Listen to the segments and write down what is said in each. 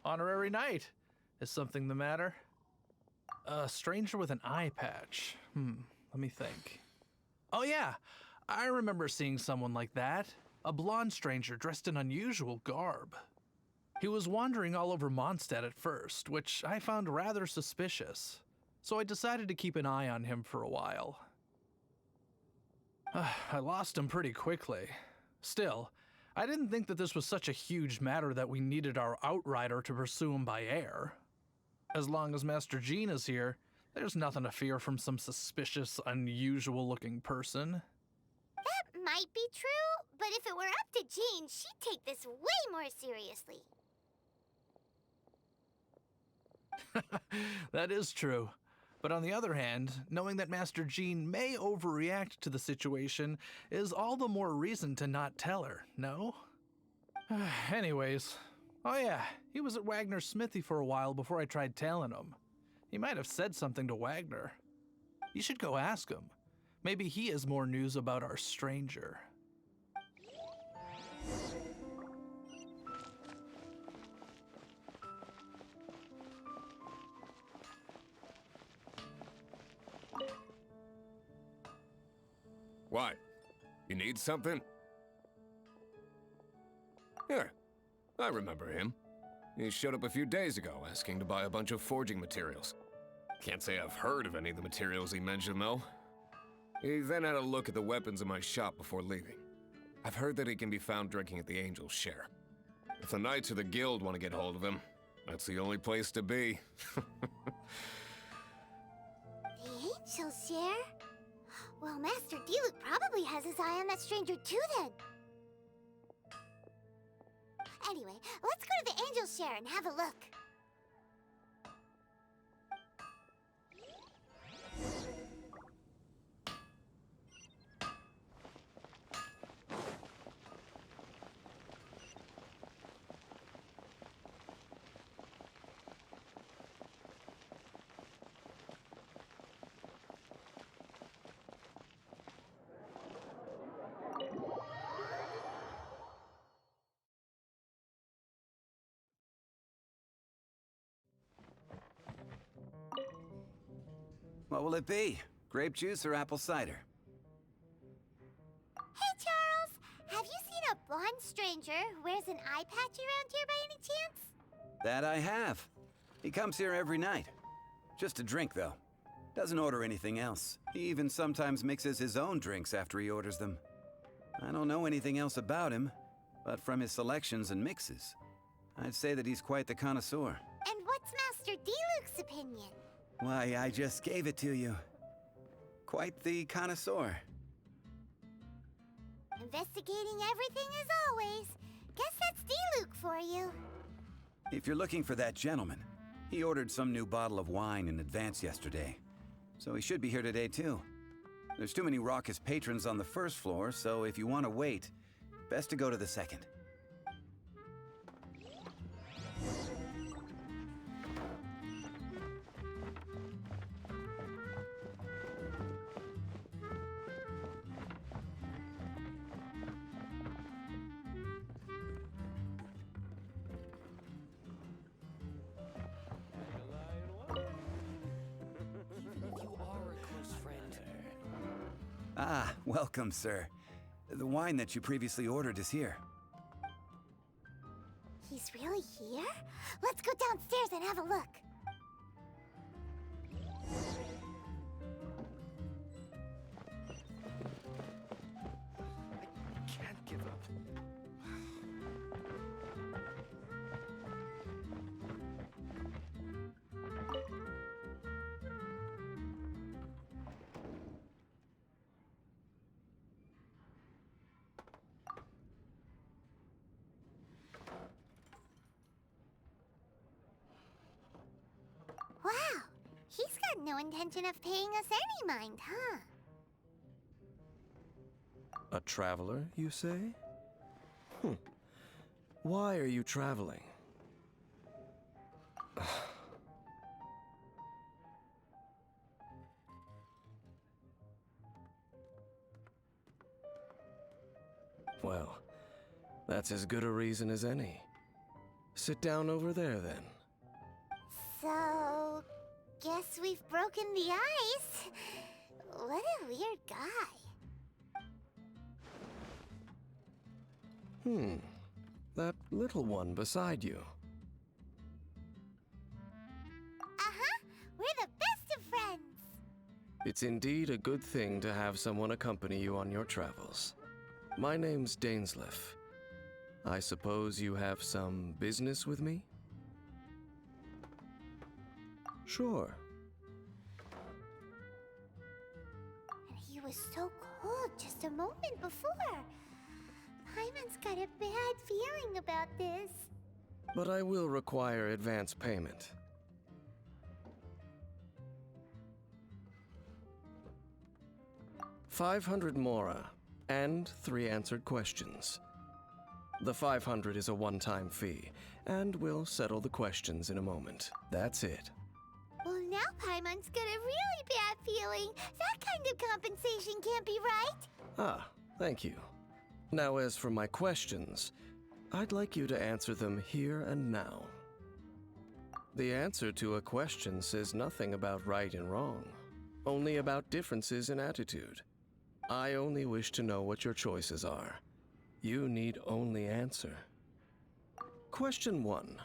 Honorary knight. Is something the matter? A stranger with an eye patch. Let me think. Oh yeah, I remember seeing someone like that. A blonde stranger dressed in unusual garb. He was wandering all over Mondstadt at first, which I found rather suspicious. So I decided to keep an eye on him for a while. I lost him pretty quickly. Still, I didn't think that this was such a huge matter that we needed our outrider to pursue him by air. As long as Master Jean is here, there's nothing to fear from some suspicious, unusual-looking person. That might be true, but if it were up to Jean, she'd take this way more seriously. That is true. But on the other hand, knowing that Master Jean may overreact to the situation is all the more reason to not tell her, no? Anyways, oh yeah, he was at Wagner's smithy for a while before I tried tailing him. He might have said something to Wagner. You should go ask him. Maybe he has more news about our stranger. What? You need something? Here, I remember him. He showed up a few days ago asking to buy a bunch of forging materials. Can't say I've heard of any of the materials he mentioned, though. He then had a look at the weapons in my shop before leaving. I've heard that he can be found drinking at the Angel's Share. If the Knights or the Guild want to get hold of him, that's the only place to be. The Angel's Share? Well, Master Diluc probably has his eye on that stranger too, then. Anyway, let's go to the Angel's Share and have a look. What will it be? Grape juice or apple cider? Hey, Charles! Have you seen a blonde stranger who wears an eye patch around here by any chance? That I have. He comes here every night. Just to drink, though. Doesn't order anything else. He even sometimes mixes his own drinks after he orders them. I don't know anything else about him, but from his selections and mixes, I'd say that he's quite the connoisseur. And what's Master Diluc's opinion? Why, I just gave it to you. Quite the connoisseur. Investigating everything as always. Guess that's Diluc for you. If you're looking for that gentleman, he ordered some new bottle of wine in advance yesterday. So he should be here today too. There's too many raucous patrons on the first floor, so if you want to wait, best to go to the second. Ah, welcome, sir. The wine that you previously ordered is here. He's really here? Let's go downstairs and have a look. I can't give up. Wow, he's got no intention of paying us any mind, huh? A traveler, you say? Why are you traveling? Well, that's as good a reason as any. Sit down over there, then. So, guess we've broken the ice. What a weird guy. That little one beside you. Uh-huh. We're the best of friends. It's indeed a good thing to have someone accompany you on your travels. My name's Dainsleif. I suppose you have some business with me? Sure. And he was so cold just a moment before. Paimon's got a bad feeling about this. But I will require advance payment. $500 mora, and 3 answered questions. The 500 is a one-time fee, and we'll settle the questions in a moment. That's it. Well, now Paimon's got a really bad feeling. That kind of compensation can't be right. Ah, thank you. Now, as for my questions, I'd like you to answer them here and now. The answer to a question says nothing about right and wrong, only about differences in attitude. I only wish to know what your choices are. You need only answer. Question 1.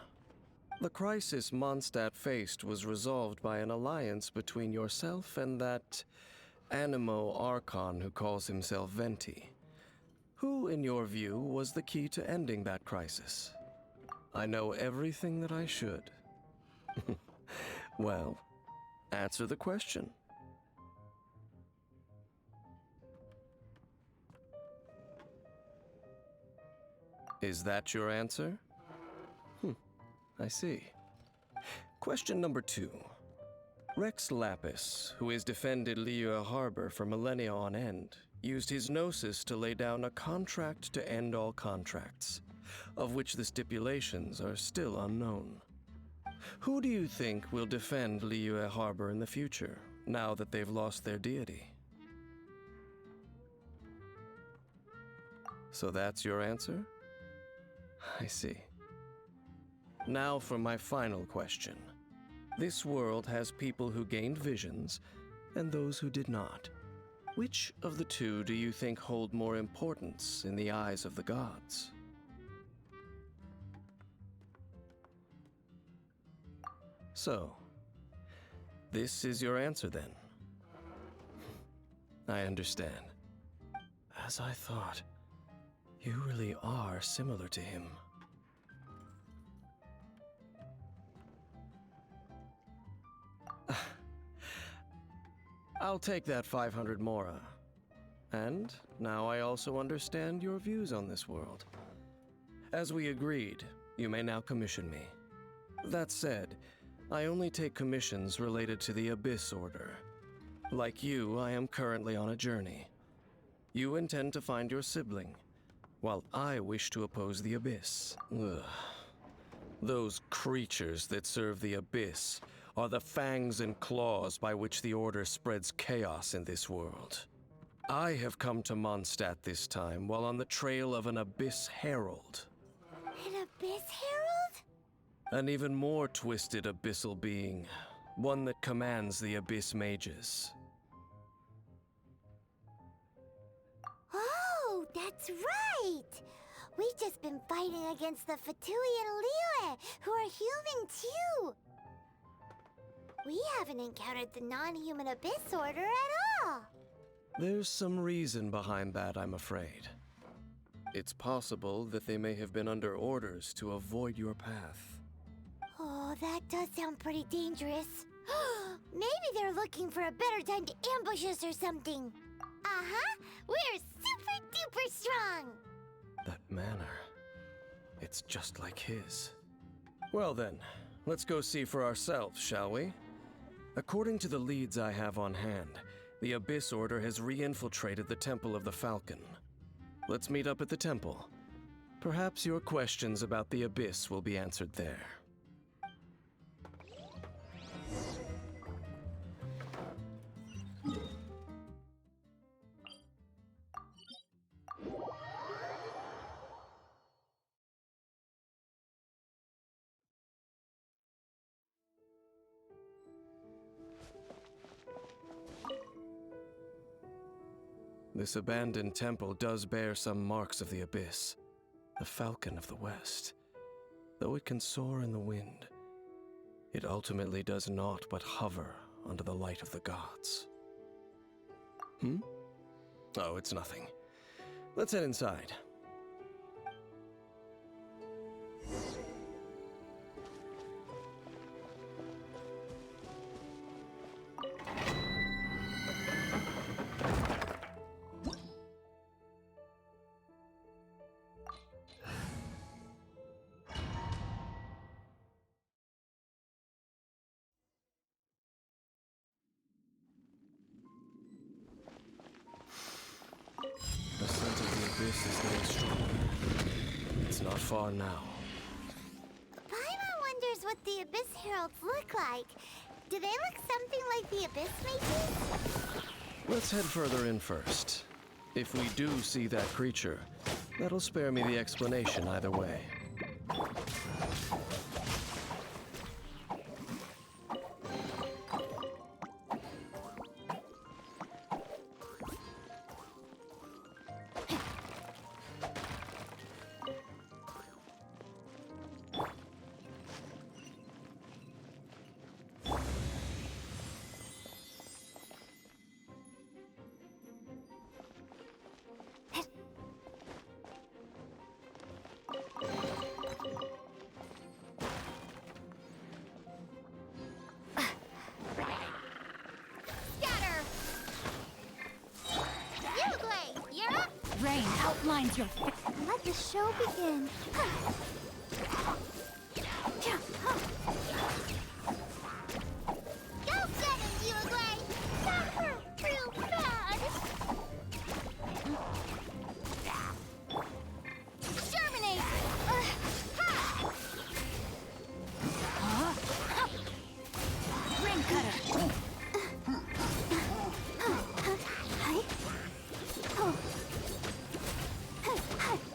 The crisis Mondstadt faced was resolved by an alliance between yourself and that Animo Archon who calls himself Venti. Who, in your view, was the key to ending that crisis? I know everything that I should. Well, answer the question. Is that your answer? I see. Question number 2. Rex Lapis, who has defended Liyue Harbor for millennia on end, used his gnosis to lay down a contract to end all contracts, of which the stipulations are still unknown. Who do you think will defend Liyue Harbor in the future, now that they've lost their deity? So that's your answer? I see. Now for my final question. This world has people who gained visions, and those who did not. Which of the two do you think hold more importance in the eyes of the gods? So, this is your answer then? I understand. As I thought, you really are similar to him. I'll take that 500 mora. And now I also understand your views on this world. As we agreed, you may now commission me. That said, I only take commissions related to the Abyss Order. Like you, I am currently on a journey. You intend to find your sibling, while I wish to oppose the Abyss. Ugh. Those creatures that serve the Abyss are the fangs and claws by which the Order spreads chaos in this world. I have come to Mondstadt this time while on the trail of an Abyss Herald. An Abyss Herald? An even more twisted abyssal being, one that commands the Abyss Mages. Oh, that's right! We've just been fighting against the Fatui and Liyue, who are human too! We haven't encountered the non-human Abyss Order at all! There's some reason behind that, I'm afraid. It's possible that they may have been under orders to avoid your path. Oh, that does sound pretty dangerous. Maybe they're looking for a better time to ambush us or something. Uh-huh, we're super duper strong! That manner, it's just like his. Well then, let's go see for ourselves, shall we? According to the leads I have on hand, the Abyss Order has re-infiltrated the Temple of the Falcon. Let's meet up at the temple. Perhaps your questions about the Abyss will be answered there. This abandoned temple does bear some marks of the abyss, the falcon of the west. Though it can soar in the wind, it ultimately does naught but hover under the light of the gods. Oh, it's nothing. Let's head inside. The scent of the abyss is getting stronger. It's not far now. Paimon wonders what the Abyss Heralds look like. Do they look something like the Abyss Mages? Let's head further in first. If we do see that creature, that'll spare me the explanation either way. Rain outlines your face. Let the show begin. Go get it, Yugway! Stop her real bad! Germinate! Ring cutter!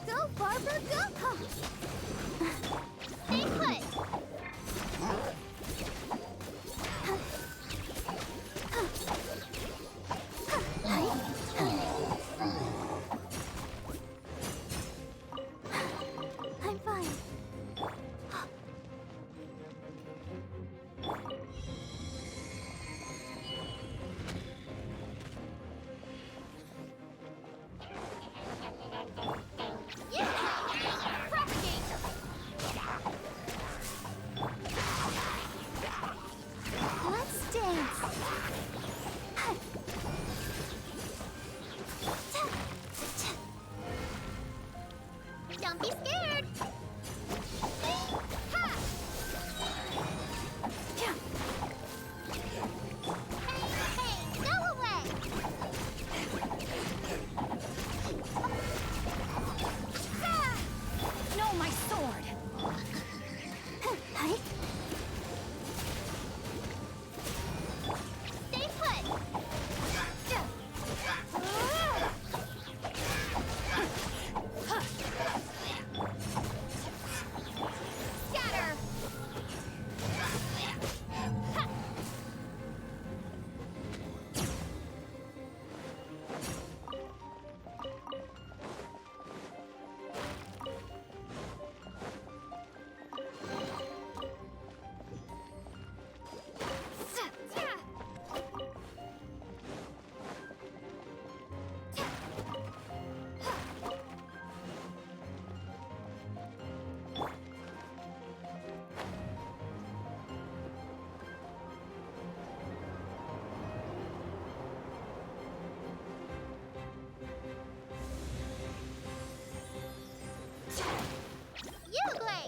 Go, Barbara, go! Stay put! I'm fine. Let's dance. Don't be scared. Hey, go away. No, my sword! Stay put. Scatter. Yugway,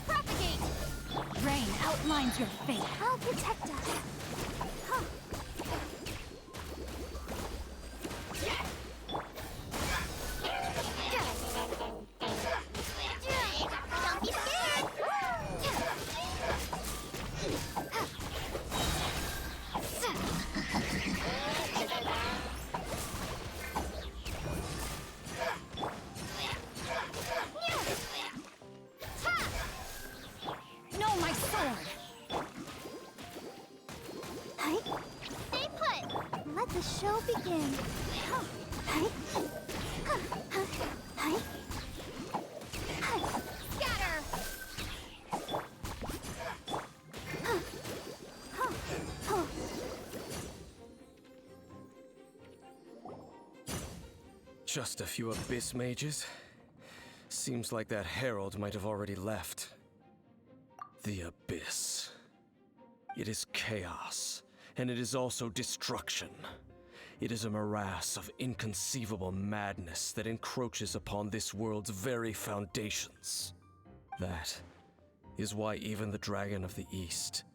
propagate. Rain outlines your fate. I'll protect us. Don't be scared. No, my sword! Stay put. Let the show begin. Scatter! Just a few abyss mages? Seems like that herald might have already left. The abyss. It is chaos, and it is also destruction. It is a morass of inconceivable madness that encroaches upon this world's very foundations. That is why even the Dragon of the East,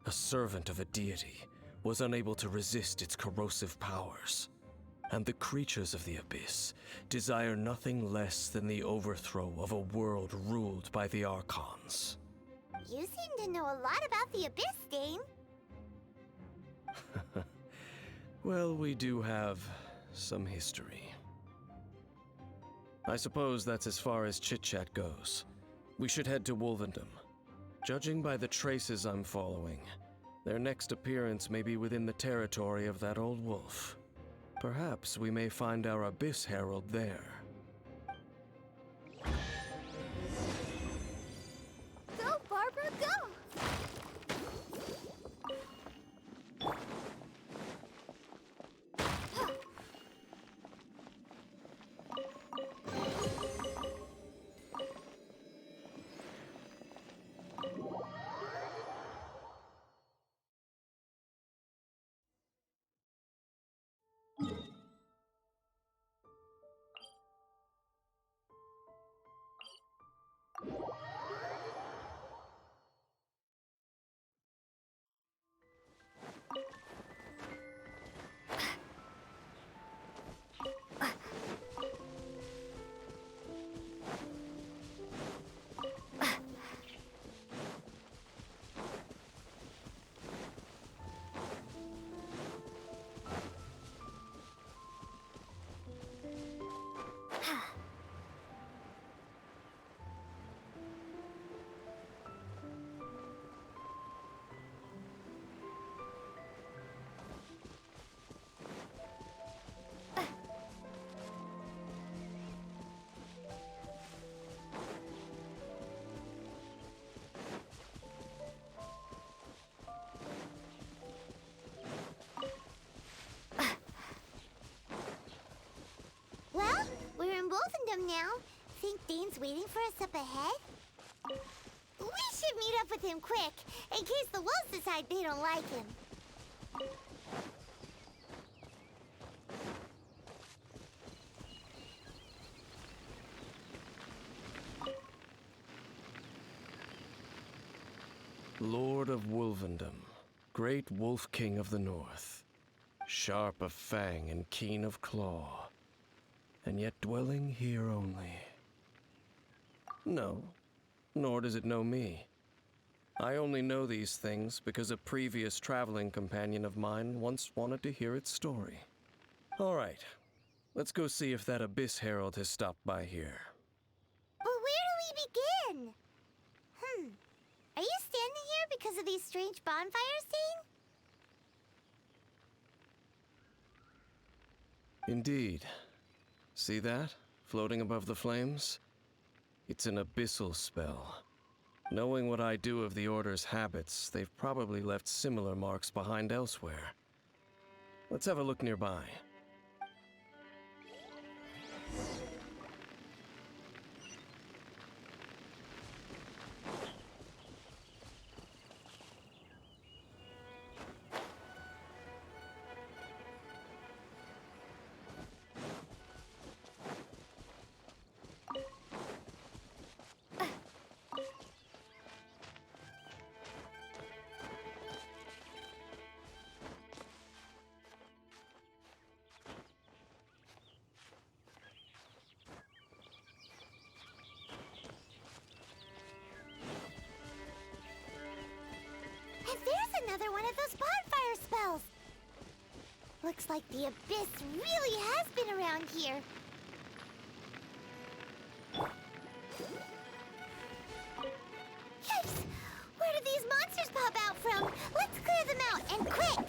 a servant of a deity, was unable to resist its corrosive powers. And the creatures of the abyss desire nothing less than the overthrow of a world ruled by the Archons. You seem to know a lot about the Abyss, Dane. Well, we do have some history. I suppose that's as far as chit-chat goes. We should head to Wolvendom. Judging by the traces I'm following, their next appearance may be within the territory of that old wolf. Perhaps we may find our Abyss Herald there. Go, Barbara, go! Well, we're in Wolfendom now. Think Dane's waiting for us up ahead? We should meet up with him quick, in case the wolves decide they don't like him. Lord of Wolvendom, great Wolf King of the North, sharp of fang and keen of claw, and yet dwelling here only. No, nor does it know me. I only know these things because a previous traveling companion of mine once wanted to hear its story. All right, let's go see if that Abyss Herald has stopped by here. But where do we begin? Are you standing here because of these strange bonfires, Dane? Indeed. See that, floating above the flames? It's an abyssal spell. Knowing what I do of the Order's habits, they've probably left similar marks behind elsewhere. Let's have a look nearby. And there's another one of those bonfire spells! Looks like the Abyss really has been around here. Yikes! Where did these monsters pop out from? Let's clear them out, and quick!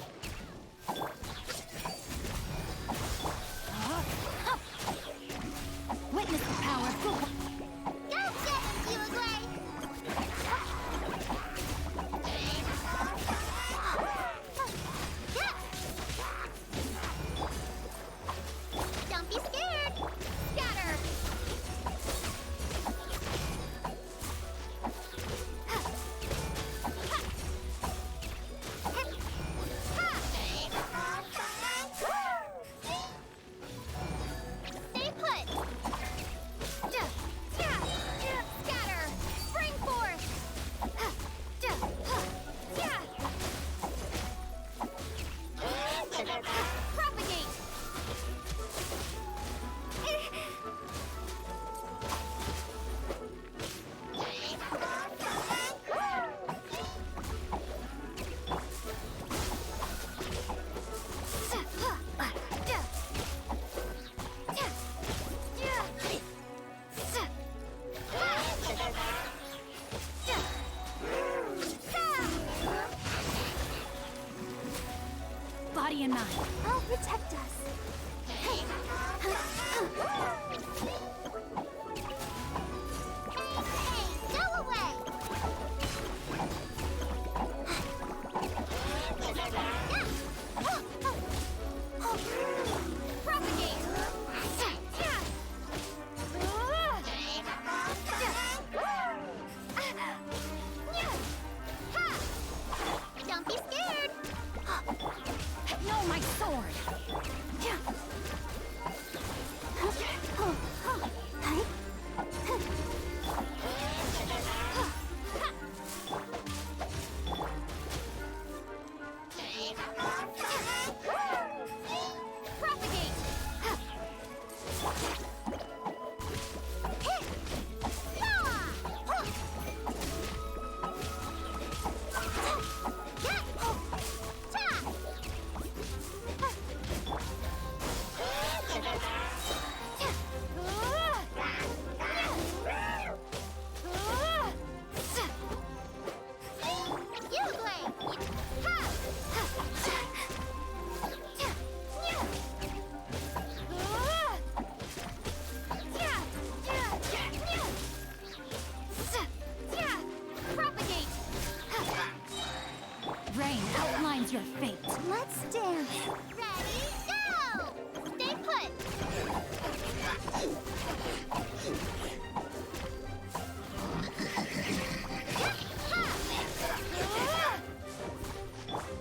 body and mind. I'll protect us. Hey, go away! Propagate! Don't be scared! No, my sword! Propagate! Propagate! Rain outlines your fate. Let's dance. Ready, go! Stay put.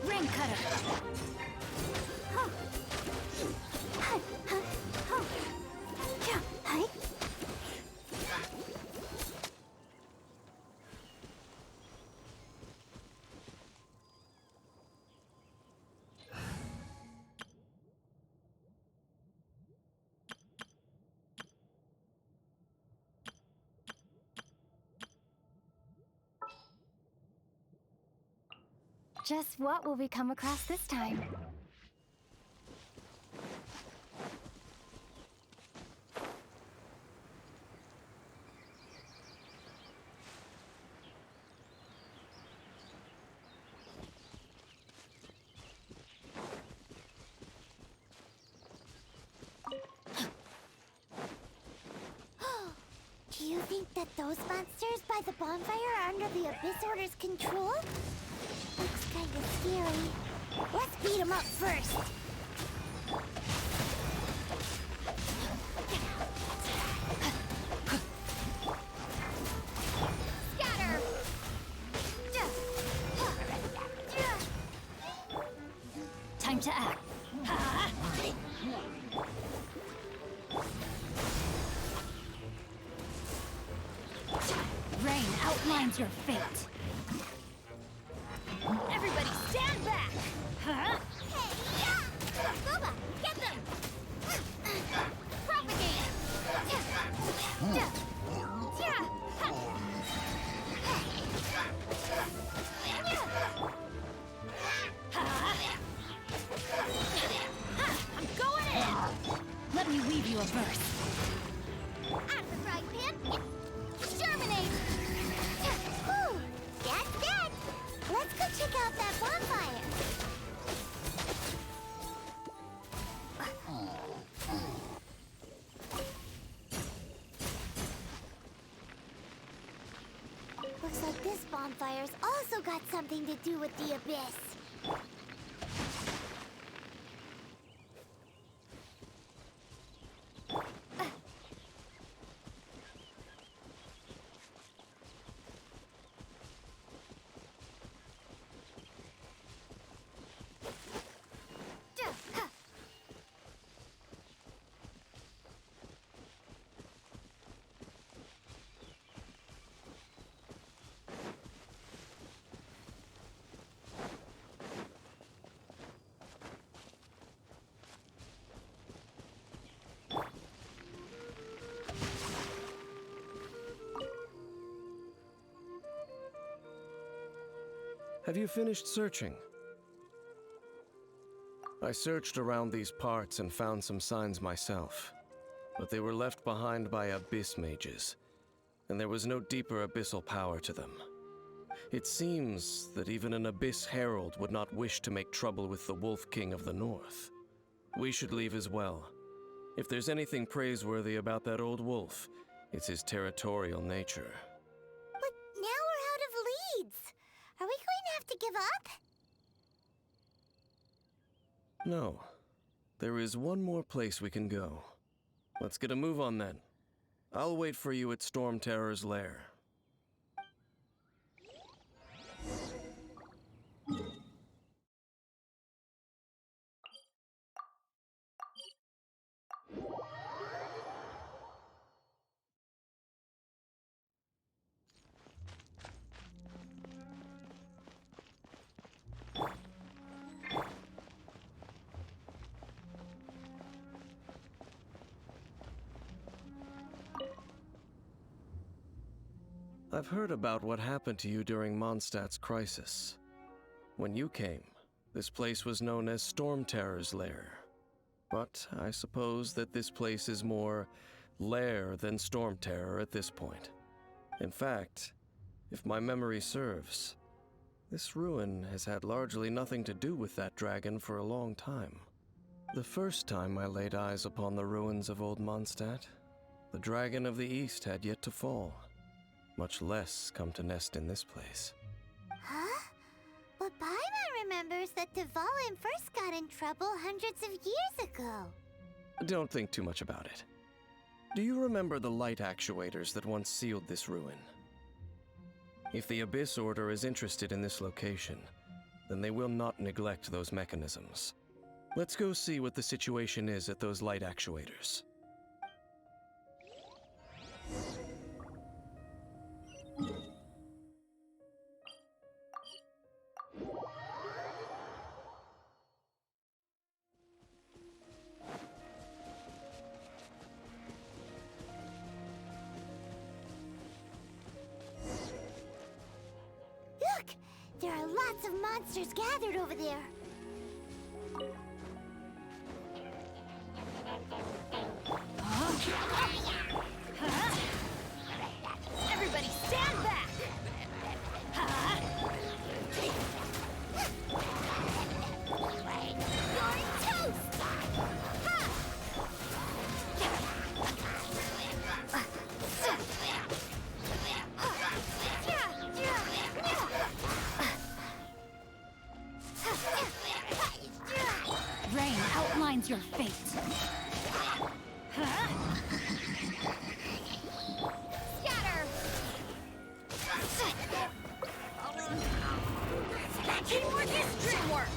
Ring cutter! Just what will we come across this time? Do you think that those monsters by the bonfire are under the Abyss Order's control? Looks kinda scary. Let's beat them up first. Scatter! Time to act. Rain outlines your fate. Everybody stand back! Huh? Hey, yeah! Bough, get them! Propagate! I'm going in! Let me weave you a verse. Out of the frying pan! Exterminate! Whew! That's dead! Let's go check out that bonfire! Looks like this bonfire's also got something to do with the Abyss. Have you finished searching? I searched around these parts and found some signs myself, but they were left behind by abyss mages, and there was no deeper abyssal power to them. It seems that even an Abyss Herald would not wish to make trouble with the Wolf King of the North. We should leave as well. If there's anything praiseworthy about that old wolf, it's his territorial nature. But now we're out of leads. Are we going to have to give up? No. There is one more place we can go. Let's get a move on then. I'll wait for you at Storm Terror's lair. I've heard about what happened to you during Mondstadt's crisis. When you came, this place was known as Storm Terror's lair. But I suppose that this place is more lair than Storm Terror at this point. In fact, if my memory serves, this ruin has had largely nothing to do with that dragon for a long time. The first time I laid eyes upon the ruins of Old Mondstadt, the Dragon of the East had yet to fall, much less come to nest in this place. Huh? But Paimon remembers that Dvalin first got in trouble hundreds of years ago. Don't think too much about it. Do you remember the light actuators that once sealed this ruin? If the Abyss Order is interested in this location, then they will not neglect those mechanisms. Let's go see what the situation is at those light actuators. Look! There are lots of monsters gathered over there. Everybody stand back! You're toast! Ha! Rain outlines your fate. Scatter! Teamwork is dreamwork!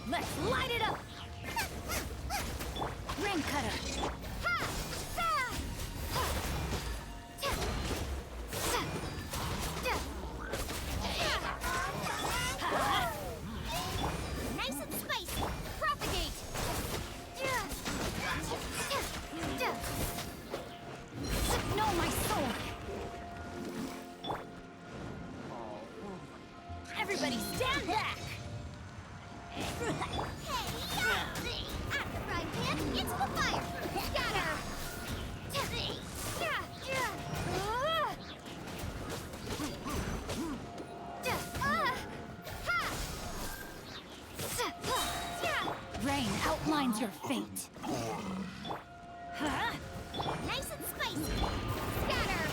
Let's light it up! Rain cutter! Ha! Sa! Nice and spicy! Propagate! No, my sword! Everybody stand back! At the frying pan, into the fire! Scatter! Rain outlines your fate. Nice and spicy! Scatter!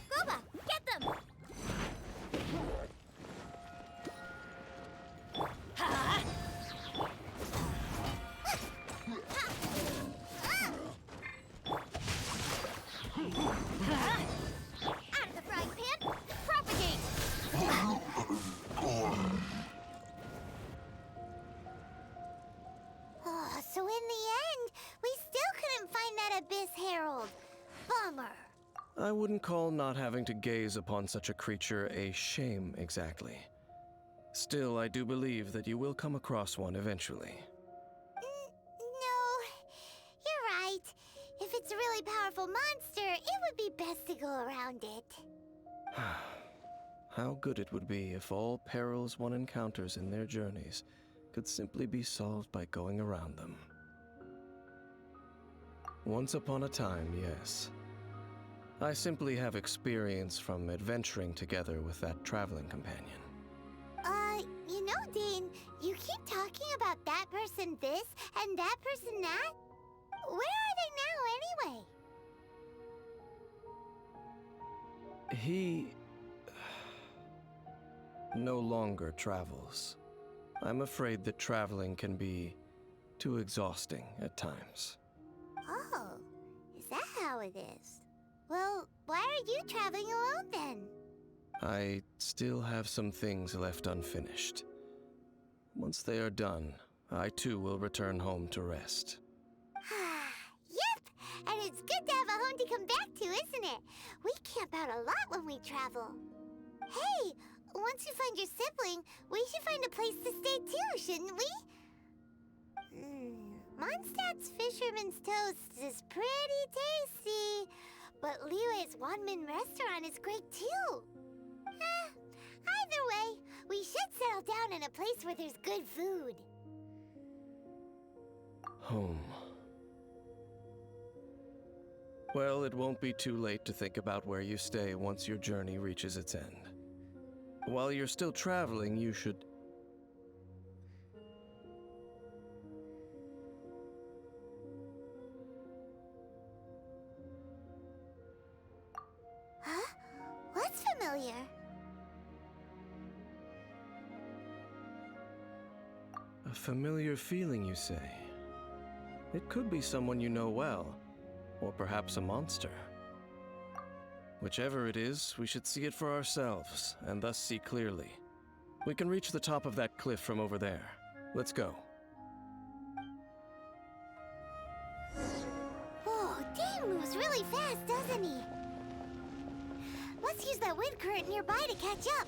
Boba, get them! Out of the frying pan, propagate! Oh, so in the end, we still couldn't find that Abyss Herald. Bummer. I wouldn't call not having to gaze upon such a creature a shame exactly. Still, I do believe that you will come across one eventually. No, you're right. If it's a really powerful monster, it would be best to go around it. How good it would be if all perils one encounters in their journeys could simply be solved by going around them. Once upon a time, yes. I simply have experience from adventuring together with that traveling companion. You know, Dane, you keep talking about that person this and that person that. Where are they now, anyway? He no longer travels. I'm afraid that traveling can be too exhausting at times. Oh, is that how it is? Well, why are you traveling alone then? I still have some things left unfinished. Once they are done, I too will return home to rest. Yep, and it's good to have a home to come back to, isn't it? We camp out a lot when we travel. Hey, once you find your sibling, we should find a place to stay too, shouldn't we? Mondstadt's Fisherman's Toast is pretty tasty, but Liyue's Wanmin restaurant is great too. Either way, we should settle down in a place where there's good food. Home. Well, it won't be too late to think about where you stay once your journey reaches its end. While you're still traveling, you should... Huh? What's familiar? A familiar feeling, you say? It could be someone you know well, or perhaps a monster. Whichever it is, we should see it for ourselves, and thus see clearly. We can reach the top of that cliff from over there. Let's go. Whoa, Dane moves really fast, doesn't he? Let's use that wind current nearby to catch up.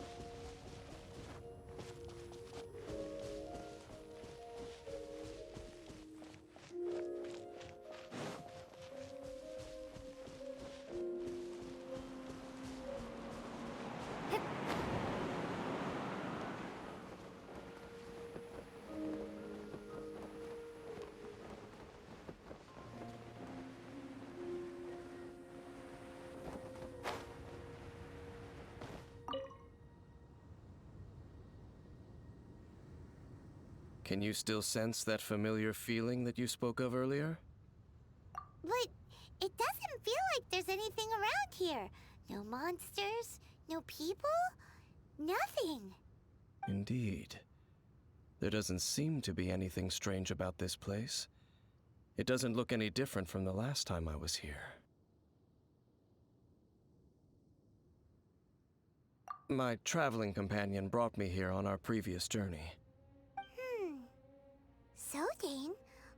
Can you still sense that familiar feeling that you spoke of earlier? But it doesn't feel like there's anything around here. No monsters, no people, nothing. Indeed. There doesn't seem to be anything strange about this place. It doesn't look any different from the last time I was here. My traveling companion brought me here on our previous journey. So, Dane,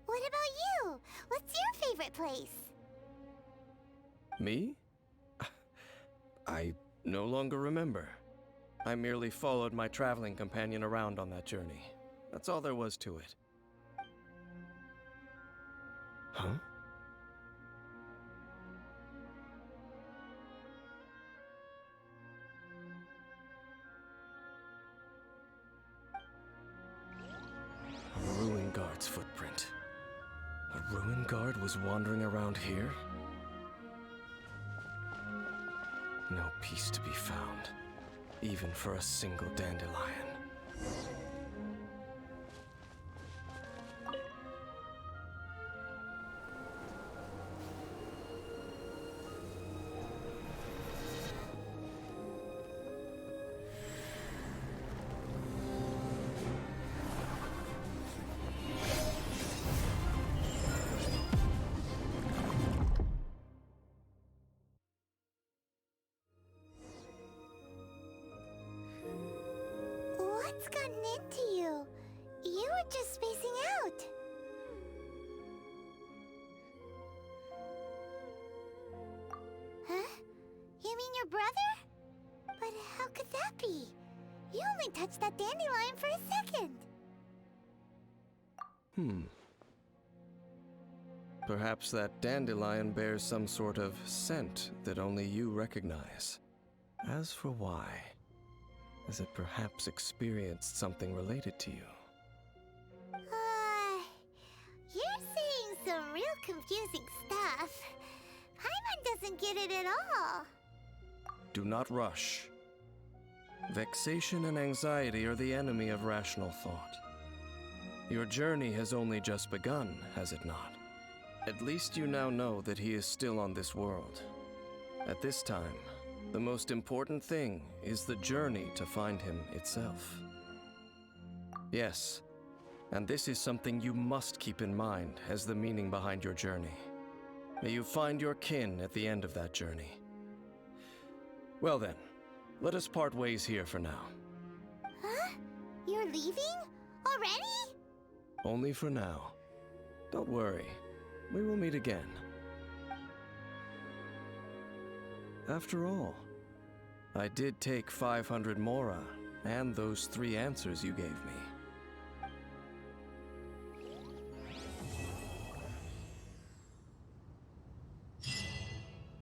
what about you? What's your favorite place? Me? I no longer remember. I merely followed my traveling companion around on that journey. That's all there was to it. Huh? A ruin guard's footprint. A ruin guard was wandering around here? No peace to be found, even for a single dandelion. What's gotten into you? You were just spacing out. Huh? You mean your brother? But how could that be? You only touched that dandelion for a second. Perhaps that dandelion bears some sort of scent that only you recognize. As for why, as it perhaps experienced something related to you. You're saying some real confusing stuff. Paimon doesn't get it at all. Do not rush. Vexation and anxiety are the enemy of rational thought. Your journey has only just begun, has it not? At least you now know that he is still on this world. At this time, the most important thing is the journey to find him itself. Yes, and this is something you must keep in mind as the meaning behind your journey. May you find your kin at the end of that journey. Well then, let us part ways here for now. Huh? You're leaving? Already? Only for now. Don't worry, we will meet again. After all, I did take 500 mora and those 3 answers you gave me.